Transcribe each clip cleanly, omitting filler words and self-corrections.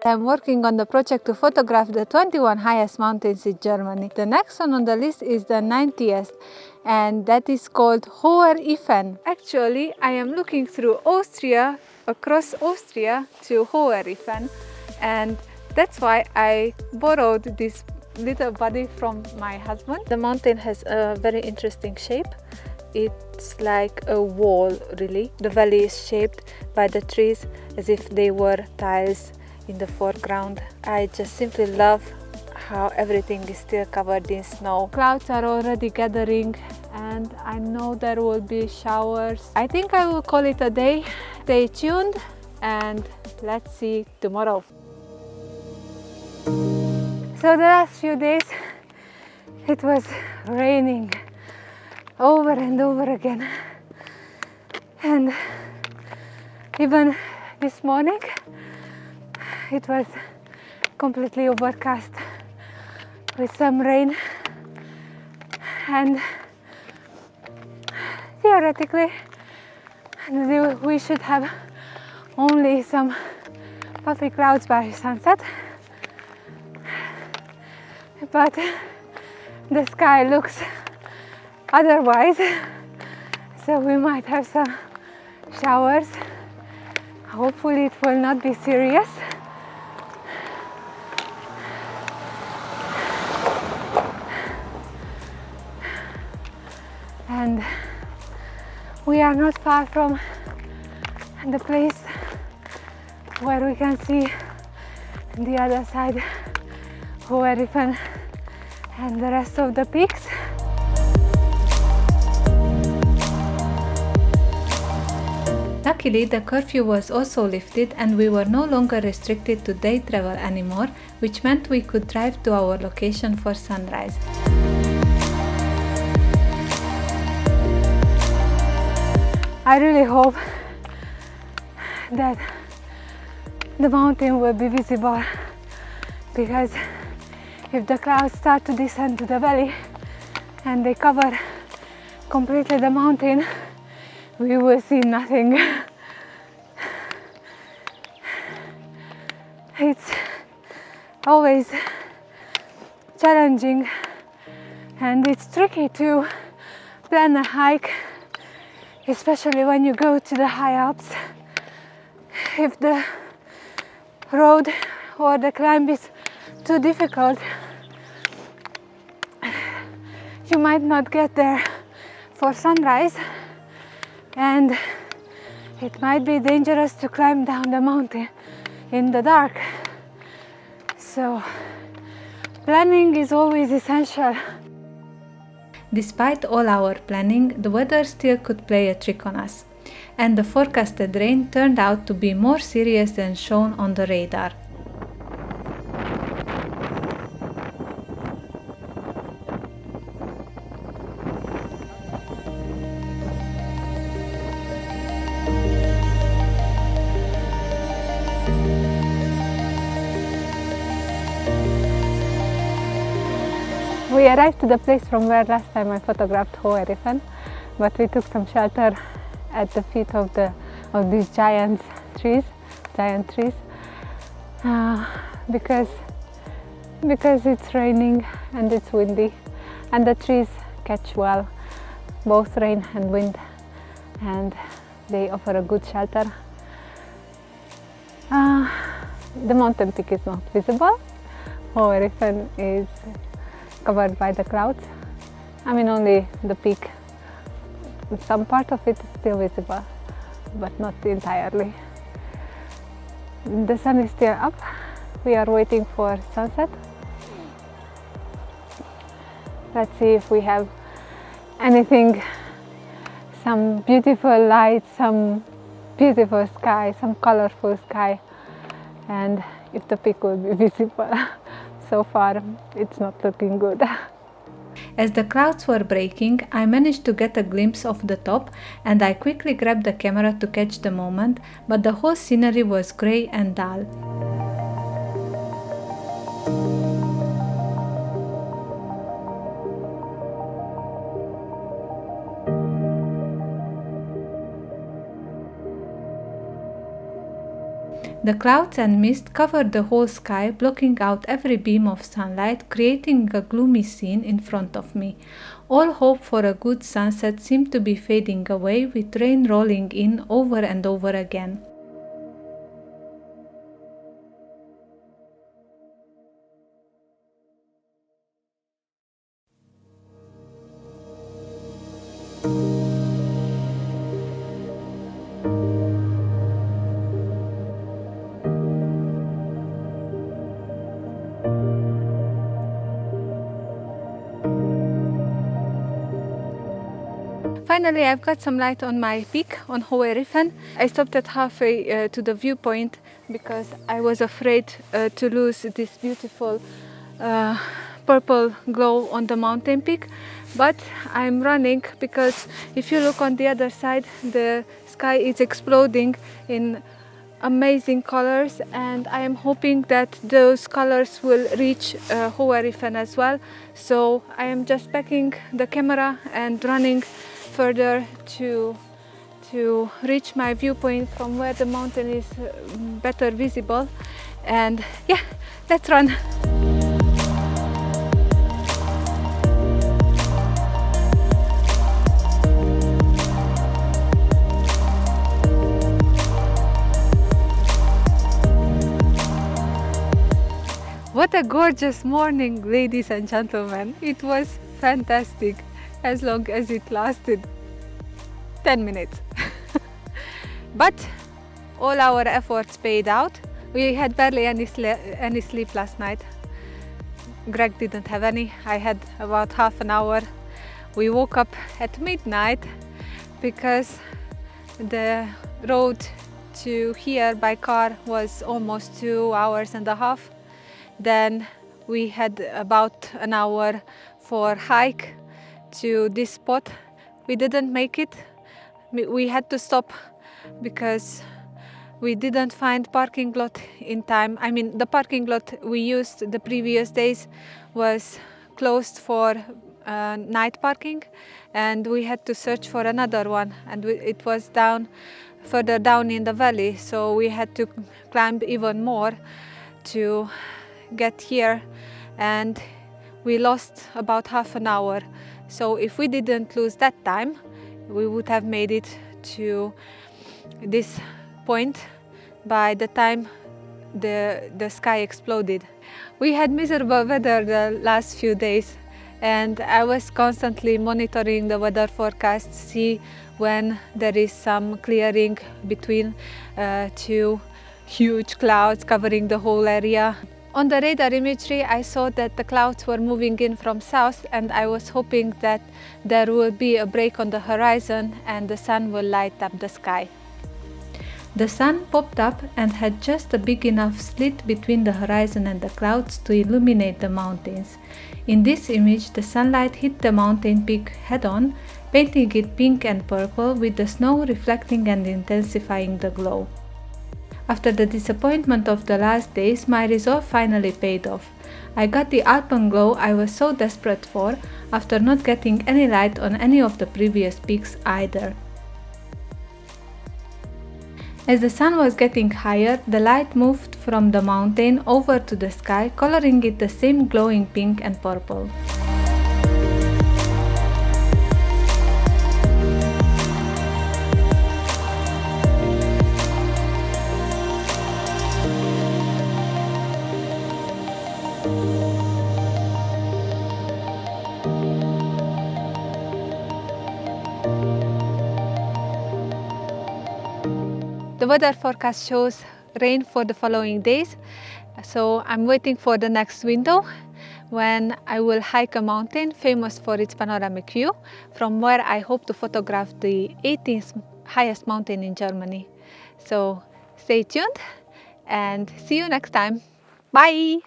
I'm working on the project to photograph the 21 highest mountains in Germany. The next one on the list is the 90th, and that is called Hoher Ifen. Actually, I am looking through Austria, across Austria to Hoher Ifen, and that's why I borrowed this little body from my husband. The mountain has a very interesting shape. It's like a wall, really. The valley is shaped by the trees as if they were tiles in the foreground. I just simply love how everything is still covered in snow. Clouds are already gathering and I know there will be showers. I think I will call it a day. Stay tuned and let's see tomorrow. So the last few days it was raining over and over again, and even this morning it was completely overcast with some rain, and theoretically we should have only some puffy clouds by sunset, but the sky looks otherwise, so we might have some showers. Hopefully it will not be serious. And we are not far from the place where we can see the other side, Hoher Ifen and the rest of the peaks. Luckily, the curfew was also lifted and we were no longer restricted to day travel anymore, which meant we could drive to our location for sunrise. I really hope that the mountain will be visible, because if the clouds start to descend to the valley and they cover completely the mountain, we will see nothing. It's always challenging and it's tricky to plan a hike, especially when you go to the high Alps. If the road or the climb is too difficult, you might not get there for sunrise, and it might be dangerous to climb down the mountain in the dark. So planning is always essential. Despite all our planning, the weather still could play a trick on us, and the forecasted rain turned out to be more serious than shown on the radar. We arrived to the place from where last time I photographed Hoher Ifen, but we took some shelter at the feet of these giant trees, because it's raining and it's windy, and the trees catch well both rain and wind, and they offer a good shelter. The mountain peak is not visible. Hoher Ifen is covered by the clouds. I mean, only the peak. Some part of it is still visible, but not entirely. The sun is still up. We are waiting for sunset. Let's see if we have anything, some beautiful light, some beautiful sky, some colorful sky, and if the peak will be visible. So far, it's not looking good. As the clouds were breaking, I managed to get a glimpse of the top, and I quickly grabbed the camera to catch the moment, but the whole scenery was grey and dull. The clouds and mist covered the whole sky, blocking out every beam of sunlight, creating a gloomy scene in front of me. All hope for a good sunset seemed to be fading away, with rain rolling in over and over again. Finally, I've got some light on my peak on Hohe Riffen. I stopped at halfway to the viewpoint because I was afraid to lose this beautiful purple glow on the mountain peak. But I'm running because if you look on the other side, the sky is exploding in amazing colors, and I am hoping that those colors will reach Hohe Riffen as well. So I am just packing the camera and running further to reach my viewpoint from where the mountain is better visible. And yeah, let's run. What a gorgeous morning, ladies and gentlemen. It was fantastic, as long as it lasted 10 minutes. But all our efforts paid out. We had barely any sleep last night. Greg didn't have any. I had about half an hour. We woke up at midnight because the road to here by car was almost 2 hours and a half. Then we had about an hour for hike to this spot. We didn't make it. We had to stop because we didn't find parking lot in time. I mean, the parking lot we used the previous days was closed for night parking, and we had to search for another one, and it was further down in the valley, so we had to climb even more to get here, and we lost about half an hour. So if we didn't lose that time, we would have made it to this point by the time the sky exploded. We had miserable weather the last few days, and I was constantly monitoring the weather forecast to see when there is some clearing between two huge clouds covering the whole area. On the radar imagery, I saw that the clouds were moving in from south, and I was hoping that there will be a break on the horizon and the sun will light up the sky. The sun popped up and had just a big enough slit between the horizon and the clouds to illuminate the mountains. In this image, the sunlight hit the mountain peak head-on, painting it pink and purple, with the snow reflecting and intensifying the glow. After the disappointment of the last days, my resolve finally paid off. I got the alpenglow I was so desperate for, after not getting any light on any of the previous peaks either. As the sun was getting higher, the light moved from the mountain over to the sky, coloring it the same glowing pink and purple. The weather forecast shows rain for the following days, so I'm waiting for the next window when I will hike a mountain famous for its panoramic view, from where I hope to photograph the 18th highest mountain in Germany. So stay tuned and see you next time. Bye!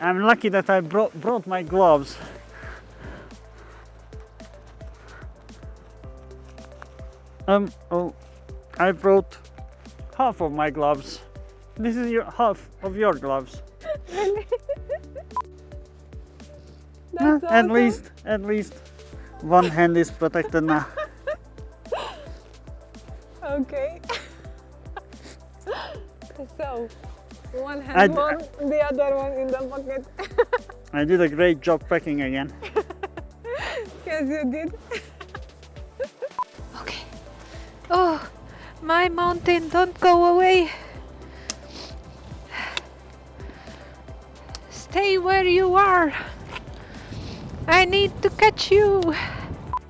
I'm lucky that I brought my gloves. I brought half of my gloves. This is your half of your gloves. That's At awesome. at least one hand is protected now. Okay. So, one I hand d- one, the other one in the pocket. I did a great job packing again. Yes, you did. Okay. Oh, my mountain, don't go away. Stay where you are. I need to catch you.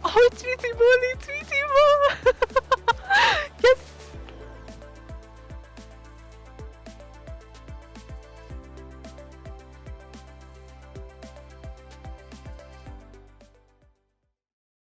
Oh, it's visible, it's visible.